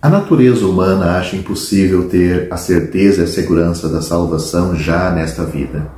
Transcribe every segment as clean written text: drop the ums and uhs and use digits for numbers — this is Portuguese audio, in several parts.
A natureza humana acha impossível ter a certeza e a segurança da salvação já nesta vida.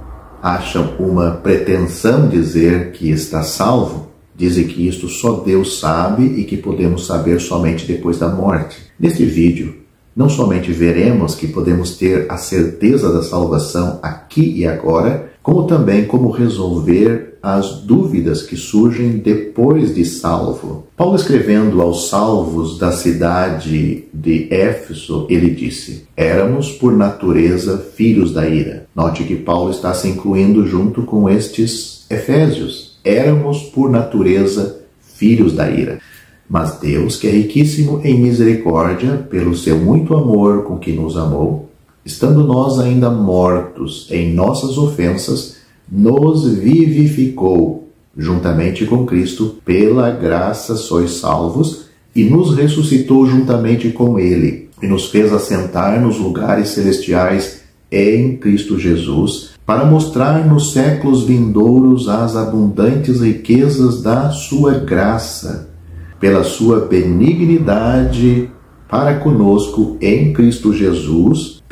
Acham uma pretensão dizer que está salvo. Dizem que isto só Deus sabe e que podemos saber somente depois da morte. Neste vídeo, não somente veremos que podemos ter a certeza da salvação aqui e agora, como também como resolver as dúvidas que surgem depois de salvo. Paulo, escrevendo aos salvos da cidade de Éfeso, ele disse: éramos por natureza filhos da ira. Note que Paulo está se incluindo junto com estes efésios. Éramos por natureza filhos da ira. Mas Deus, que é riquíssimo em misericórdia, pelo seu muito amor com que nos amou, estando nós ainda mortos em nossas ofensas, nos vivificou juntamente com Cristo, pela graça sois salvos, e nos ressuscitou juntamente com Ele, e nos fez assentar nos lugares celestiais em Cristo Jesus, para mostrar nos séculos vindouros as abundantes riquezas da sua graça, pela sua benignidade para conosco em Cristo Jesus,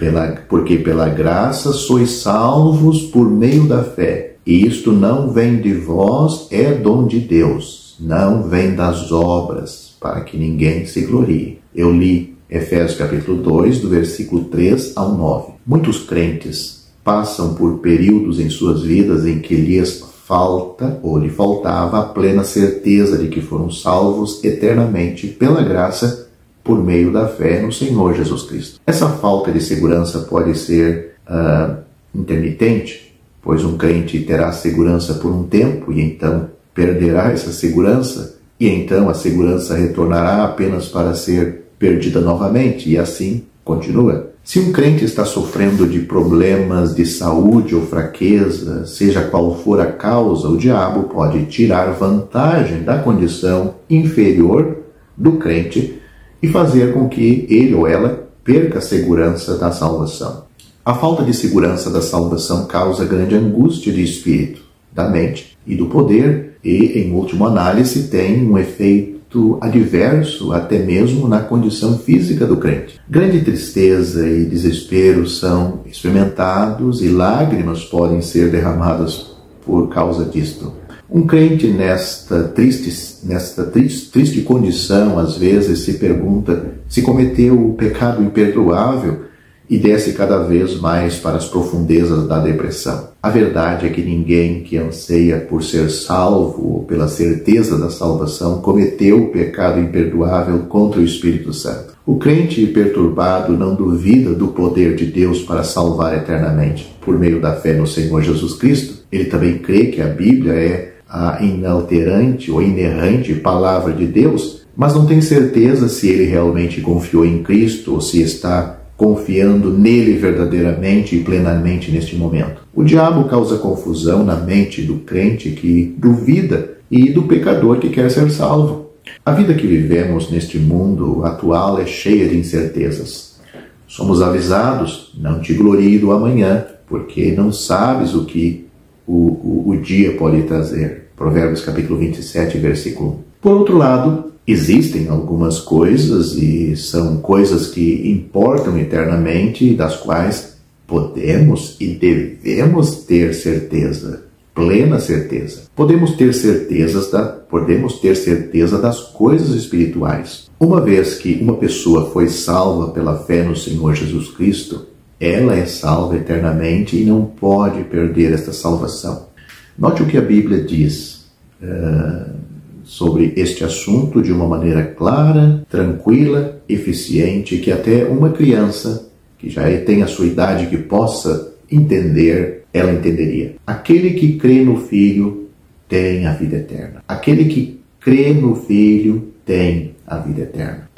porque pela graça sois salvos por meio da fé. E isto não vem de vós, é dom de Deus, não vem das obras, para que ninguém se glorie. Eu li Efésios capítulo 2, do versículo 3 ao 9. Muitos crentes passam por períodos em suas vidas em que lhes falta ou lhe faltava a plena certeza de que foram salvos eternamente pela graça por meio da fé no Senhor Jesus Cristo. Essa falta de segurança pode ser intermitente, pois um crente terá segurança por um tempo e então perderá essa segurança, e então a segurança retornará apenas para ser perdida novamente, e assim continua. Se um crente está sofrendo de problemas de saúde ou fraqueza, seja qual for a causa, o diabo pode tirar vantagem da condição inferior do crente e fazer com que ele ou ela perca a segurança da salvação. A falta de segurança da salvação causa grande angústia de espírito, da mente e do poder, e, em última análise, tem um efeito adverso até mesmo na condição física do crente. Grande tristeza e desespero são experimentados e lágrimas podem ser derramadas por causa disto. Um crente nesta triste condição, às vezes se pergunta se cometeu o pecado imperdoável e desce cada vez mais para as profundezas da depressão. A verdade é que ninguém que anseia por ser salvo ou pela certeza da salvação cometeu o pecado imperdoável contra o Espírito Santo. O crente perturbado não duvida do poder de Deus para salvar eternamente por meio da fé no Senhor Jesus Cristo. Ele também crê que a Bíblia é a inalterante ou inerrante palavra de Deus, mas não tem certeza se ele realmente confiou em Cristo ou se está confiando nele verdadeiramente e plenamente neste momento. O diabo causa confusão na mente do crente que duvida e do pecador que quer ser salvo. A vida que vivemos neste mundo atual é cheia de incertezas. Somos avisados: não te glorie do amanhã, porque não sabes o que o dia pode trazer. Provérbios capítulo 27, versículo 1. Por outro lado, existem algumas coisas, e são coisas que importam eternamente, das quais podemos e devemos ter certeza, plena certeza. Podemos ter certeza das coisas espirituais. Uma vez que uma pessoa foi salva pela fé no Senhor Jesus Cristo, ela é salva eternamente e não pode perder esta salvação. Note o que a Bíblia diz sobre este assunto de uma maneira clara, tranquila, eficiente, que até uma criança que já tem a sua idade que possa entender, ela entenderia. Aquele que crê no Filho tem a vida eterna. Aquele que crê no Filho tem a vida eterna.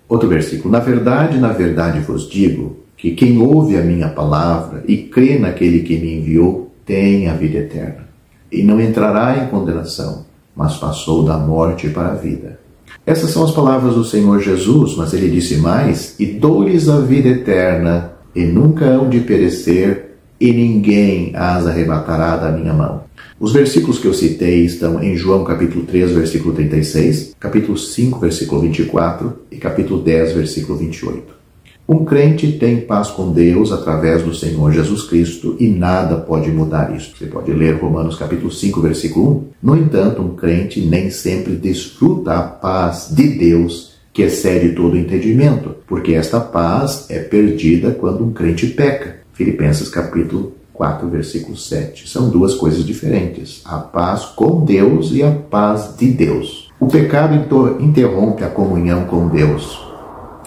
Outro versículo. Na verdade vos digo que quem ouve a minha palavra e crê naquele que me enviou tem a vida eterna, e não entrará em condenação, mas passou da morte para a vida. Essas são as palavras do Senhor Jesus, mas ele disse mais: e dou-lhes a vida eterna, e nunca hão de perecer, e ninguém as arrebatará da minha mão. Os versículos que eu citei estão em João capítulo 3, versículo 36, capítulo 5, versículo 24 e capítulo 10, versículo 28. Um crente tem paz com Deus através do Senhor Jesus Cristo e nada pode mudar isso. Você pode ler Romanos capítulo 5, versículo 1. No entanto, um crente nem sempre desfruta a paz de Deus que excede todo entendimento, porque esta paz é perdida quando um crente peca. Filipenses capítulo 4, versículo 7. São duas coisas diferentes. A paz com Deus e a paz de Deus. O pecado interrompe a comunhão com Deus.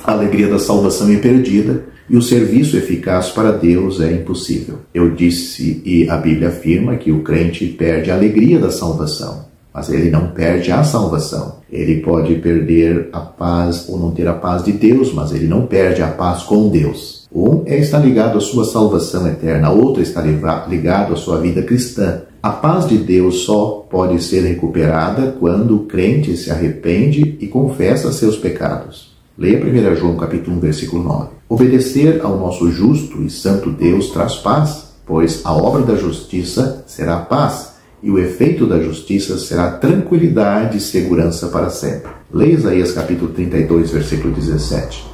A alegria da salvação é perdida e o serviço eficaz para Deus é impossível. Eu disse e a Bíblia afirma que o crente perde a alegria da salvação, mas ele não perde a salvação. Ele pode perder a paz ou não ter a paz de Deus, mas ele não perde a paz com Deus. Um está ligado à sua salvação eterna, a outra está ligado à sua vida cristã. A paz de Deus só pode ser recuperada quando o crente se arrepende e confessa seus pecados. Leia 1 João capítulo 1, versículo 9. Obedecer ao nosso justo e santo Deus traz paz, pois a obra da justiça será paz, e o efeito da justiça será tranquilidade e segurança para sempre. Leia Isaías capítulo 32, versículo 17.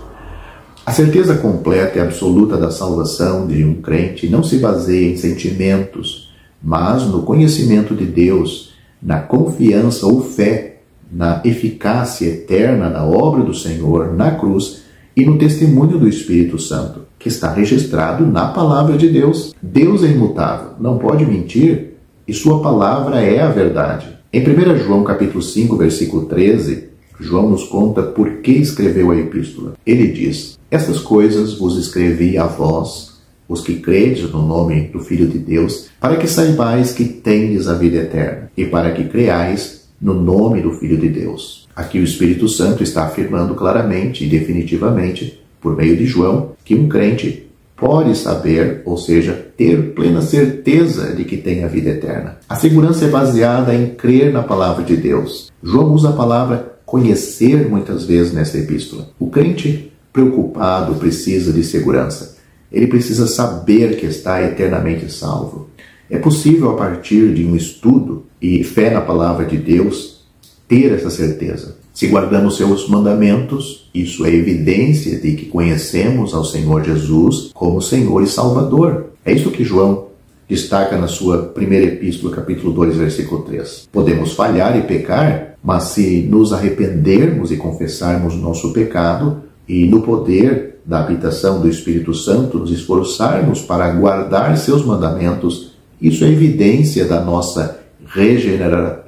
A certeza completa e absoluta da salvação de um crente não se baseia em sentimentos, mas no conhecimento de Deus, na confiança ou fé, na eficácia eterna da obra do Senhor na cruz e no testemunho do Espírito Santo, que está registrado na palavra de Deus. Deus é imutável, não pode mentir, e sua palavra é a verdade. Em 1 João capítulo 5, versículo 13, João nos conta por que escreveu a epístola. Ele diz: "Estas coisas vos escrevi a vós, os que credes no nome do Filho de Deus, para que saibais que tendes a vida eterna, e para que creais no nome do Filho de Deus." Aqui o Espírito Santo está afirmando claramente e definitivamente, por meio de João, que um crente pode saber, ou seja, ter plena certeza de que tem a vida eterna. A segurança é baseada em crer na palavra de Deus. João usa a palavra conhecer muitas vezes nessa epístola. O crente preocupado precisa de segurança. Ele precisa saber que está eternamente salvo. É possível, a partir de um estudo e fé na palavra de Deus, ter essa certeza. Se guardamos seus mandamentos, isso é evidência de que conhecemos ao Senhor Jesus como Senhor e Salvador. É isso que João destaca na sua primeira epístola, capítulo 2, versículo 3. Podemos falhar e pecar, mas se nos arrependermos e confessarmos nosso pecado e no poder da habitação do Espírito Santo nos esforçarmos para guardar seus mandamentos, isso é evidência da nossa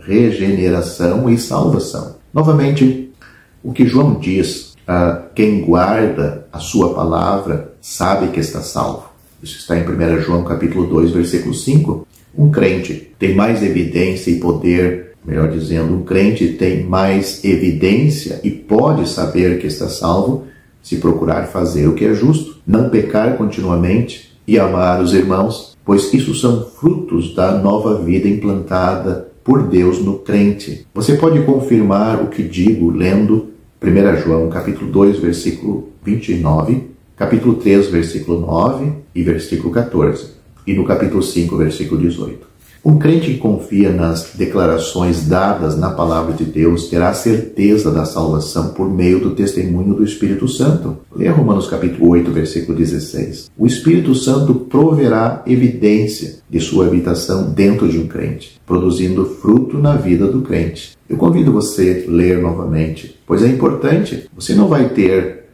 regeneração e salvação. Novamente, o que João diz, quem guarda a sua palavra sabe que está salvo. Isso está em 1 João capítulo 2, versículo 5. Um crente tem mais evidência e poder, melhor dizendo, um crente tem mais evidência e pode saber que está salvo se procurar fazer o que é justo, não pecar continuamente e amar os irmãos, pois isso são frutos da nova vida implantada por Deus no crente. Você pode confirmar o que digo lendo 1 João capítulo 2, versículo 29, capítulo 3, versículo 9 e versículo 14, e no capítulo 5, versículo 18. Um crente que confia nas declarações dadas na palavra de Deus terá certeza da salvação por meio do testemunho do Espírito Santo. Leia Romanos capítulo 8, versículo 16. O Espírito Santo proverá evidência de sua habitação dentro de um crente, produzindo fruto na vida do crente. Eu convido você a ler novamente, pois é importante. Você não vai ter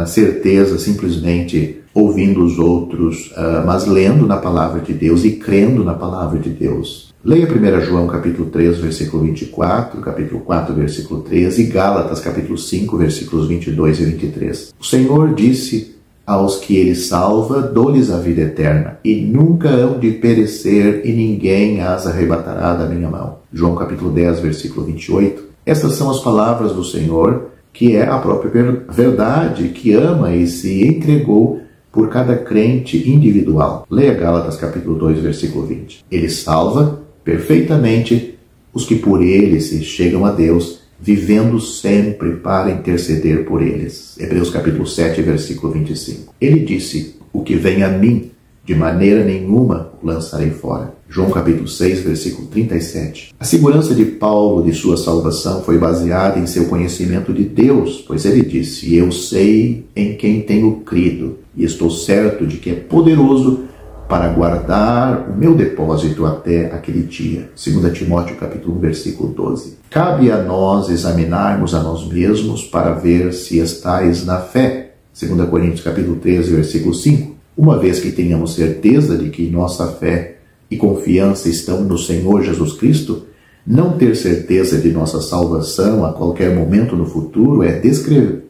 certeza simplesmente ouvindo os outros, mas lendo na palavra de Deus e crendo na palavra de Deus. Leia 1 João capítulo 3, versículo 24, capítulo 4, versículo 13 e Gálatas capítulo 5, versículos 22 e 23. O Senhor disse aos que Ele salva, dou-lhes a vida eterna, e nunca hão de perecer, e ninguém as arrebatará da minha mão. João capítulo 10, versículo 28. Essas são as palavras do Senhor, que é a própria verdade, que ama e se entregou por cada crente individual. Leia Gálatas capítulo 2, versículo 20. Ele salva perfeitamente os que por ele se chegam a Deus, vivendo sempre para interceder por eles. Hebreus capítulo 7, versículo 25. Ele disse: o que vem a mim, De maneira nenhuma o lançarei fora. João capítulo 6, versículo 37. A segurança de Paulo de sua salvação foi baseada em seu conhecimento de Deus, pois ele disse: eu sei em quem tenho crido, e estou certo de que é poderoso para guardar o meu depósito até aquele dia. 2 Timóteo capítulo 1, versículo 12. Cabe a nós examinarmos a nós mesmos para ver se estais na fé. 2 Coríntios capítulo 13, versículo 5. Uma vez que tenhamos certeza de que nossa fé e confiança estão no Senhor Jesus Cristo, não ter certeza de nossa salvação a qualquer momento no futuro é descrer,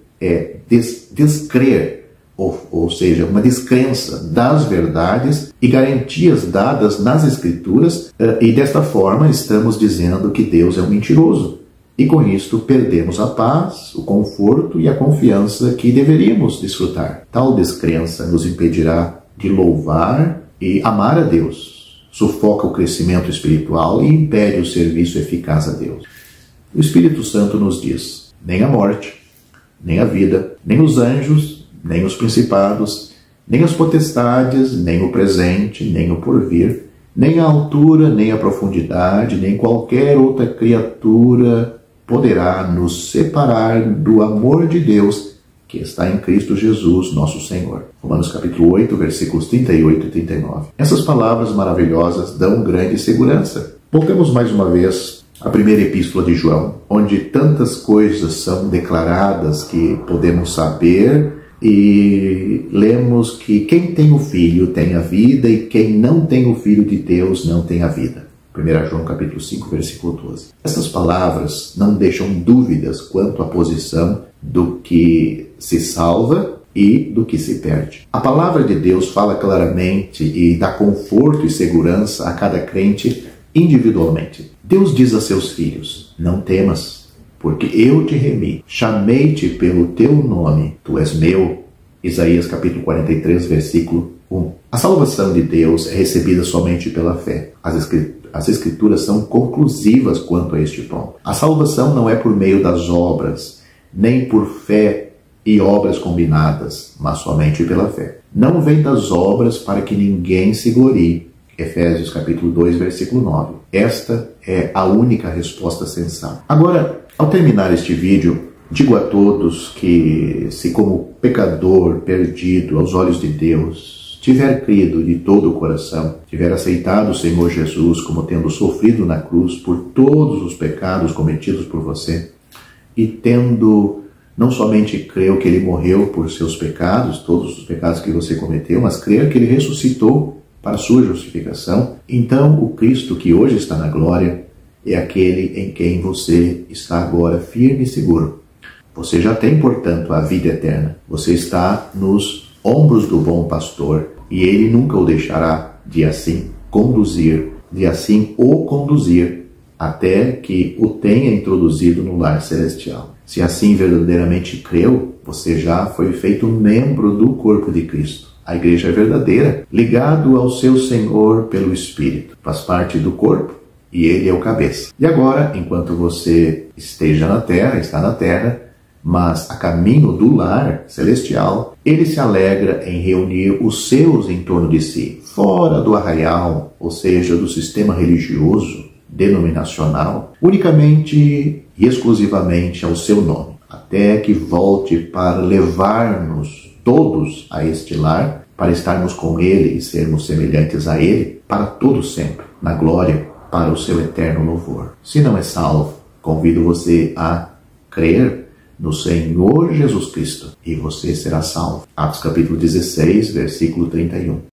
ou seja, uma descrença das verdades e garantias dadas nas Escrituras, e desta forma estamos dizendo que Deus é um mentiroso. E com isto perdemos a paz, o conforto e a confiança que deveríamos desfrutar. Tal descrença nos impedirá de louvar e amar a Deus, sufoca o crescimento espiritual e impede o serviço eficaz a Deus. O Espírito Santo nos diz: nem a morte, nem a vida, nem os anjos, nem os principados, nem as potestades, nem o presente, nem o porvir, nem a altura, nem a profundidade, nem qualquer outra criatura poderá nos separar do amor de Deus que está em Cristo Jesus, nosso Senhor. Romanos capítulo 8, versículos 38 e 39. Essas palavras maravilhosas dão grande segurança. Voltemos mais uma vez à primeira epístola de João, onde tantas coisas são declaradas que podemos saber, e lemos que quem tem o Filho tem a vida, e quem não tem o Filho de Deus não tem a vida. 1 João capítulo 5, versículo 12. Essas palavras não deixam dúvidas quanto à posição do que se salva e do que se perde. A palavra de Deus fala claramente e dá conforto e segurança a cada crente individualmente. Deus diz a seus filhos: não temas, porque eu te remi, chamei-te pelo teu nome, tu és meu. Isaías capítulo 43, versículo 1. A salvação de Deus é recebida somente pela fé. As Escrituras são conclusivas quanto a este ponto. A salvação não é por meio das obras, nem por fé e obras combinadas, mas somente pela fé. Não vem das obras para que ninguém se glorie. Efésios capítulo 2, versículo 9. Esta é a única resposta sensata. Agora, ao terminar este vídeo, digo a todos que, se como pecador perdido aos olhos de Deus, tiver crido de todo o coração, tiver aceitado o Senhor Jesus como tendo sofrido na cruz por todos os pecados cometidos por você, e tendo não somente crer que Ele morreu por seus pecados, todos os pecados que você cometeu, mas crer que Ele ressuscitou para a sua justificação, então o Cristo que hoje está na glória é aquele em quem você está agora firme e seguro. Você já tem, portanto, a vida eterna. Você está nos ombros do bom pastor, e Ele nunca o deixará de assim o conduzir, até que o tenha introduzido no lar celestial. Se assim verdadeiramente creu, você já foi feito membro do corpo de Cristo. A igreja é verdadeira, ligado ao seu Senhor pelo Espírito. Faz parte do corpo e Ele é o cabeça. E agora, enquanto você está na terra, mas a caminho do lar celestial, Ele se alegra em reunir os seus em torno de si, fora do arraial, ou seja, do sistema religioso, denominacional, unicamente e exclusivamente ao seu nome, até que volte para levar-nos todos a este lar, para estarmos com Ele e sermos semelhantes a Ele, para todo sempre, na glória, para o seu eterno louvor. Se não é salvo, convido você a crer no Senhor Jesus Cristo, e você será salvo. Atos capítulo 16, versículo 31.